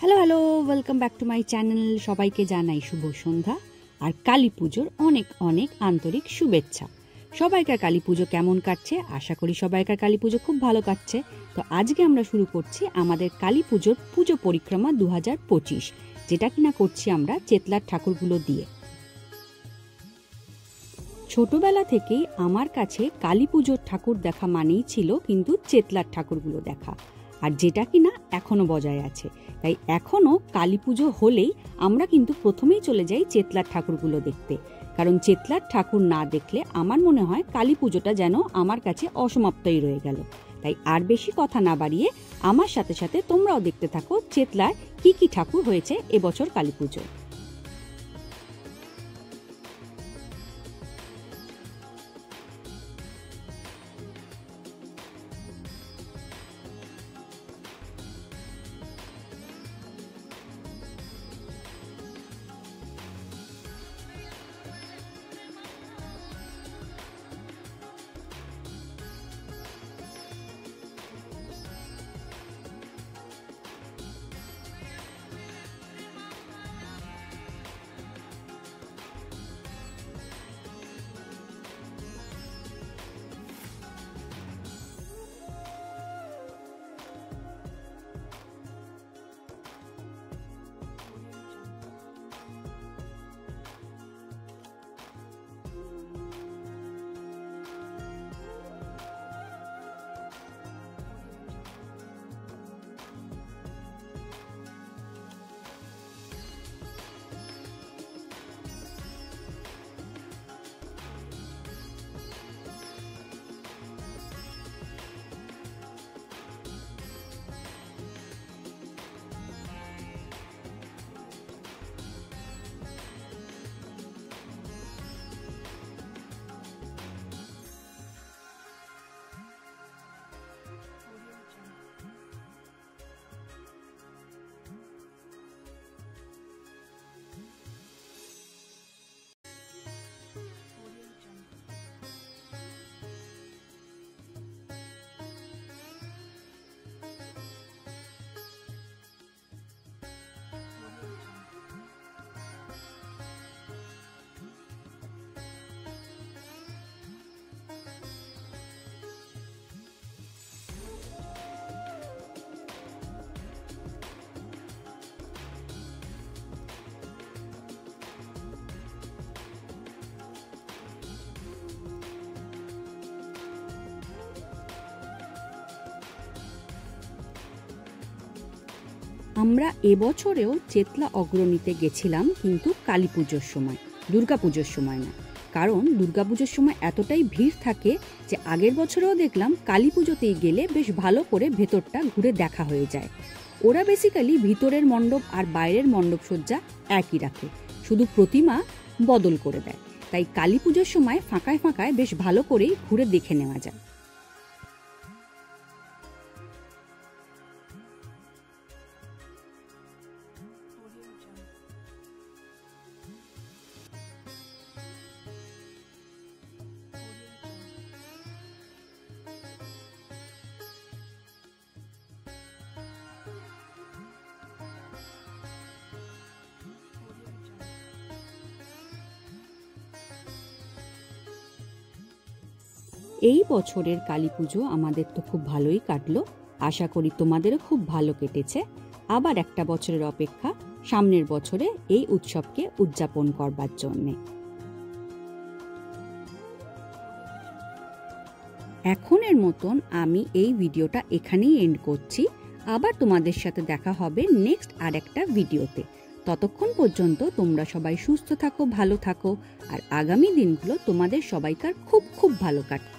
Hello hello welcome back to my channel. সবাইকে জানাই শুভ সন্ধ্যা আর কালী পুজোর অনেক অনেক আন্তরিক শুভেচ্ছা। সবাইকার কালী পুজো কেমন কাটছে? আশা করি সবাইকার কালী পুজো খুব ভালো কাটছে। তো আজকে আমরা শুরু করছি আমাদের কালী পুজোর পুজো পরিক্রমা 2025, যেটা কিনা করছি আমরা চেতলার ঠাকুরগুলো দিয়ে। ছোটবেলা থেকেই আমার কাছে কালী পুজোর ঠাকুর দেখা মানেই ছিল কিন্তু চেতলার ঠাকুরগুলো দেখা, আর যেটা কিনা এখনো বজায় আছে। তাই এখনো কালী পুজো হলেই আমরা কিন্তু প্রথমেই চলে যাই চেতলার ঠাকুরগুলো দেখতে, কারণ চেতলার ঠাকুর না দেখলে আমার মনে হয় কালী পুজোটা যেন আমার কাছে অসমাপ্তই রয়ে গেল। তাই আর বেশি কথা না বাড়িয়ে আমার সাথে সাথে তোমরাও দেখতে থাকো চেতলার কি কি ঠাকুর হয়েছে এবছর কালী পুজো। আমরা এবছরেও চেতলা অগ্রণীতে গেছিলাম, কিন্তু কালী পুজোর সময়, দুর্গা পুজোর সময় না। কারণ দুর্গা পুজোর সময় এতটাই ভিড় থাকে যে আগের বছরেও দেখলাম কালী পুজোতেই গেলে বেশ ভালো করে ভেতরটা ঘুরে দেখা হয়ে যায়। ওরা বেসিক্যালি ভিতরের মণ্ডপ আর বাইরের মণ্ডপ সজ্জা একই রাখে, শুধু প্রতিমা বদল করে দেয়। তাই কালী পুজোর সময় ফাঁকায় ফাঁকায় বেশ ভালো করেই ঘুরে দেখে নেওয়া যায়। এই বছরের কালী পুজো আমাদের তো খুব ভালোই কাটলো, আশা করি তোমাদেরও খুব ভালো কেটেছে। আবার একটা বছরের অপেক্ষা সামনের বছরে এই উৎসবকে উদযাপন করবার জন্যে। এখনের মতন আমি এই ভিডিওটা এখানেই এন্ড করছি। আবার তোমাদের সাথে দেখা হবে নেক্সট আর একটা ভিডিওতে। ততক্ষণ পর্যন্ত তোমরা সবাই সুস্থ থাকো, ভালো থাকো, আর আগামী দিনগুলো তোমাদের সবাইকার খুব খুব ভালো কাটুক।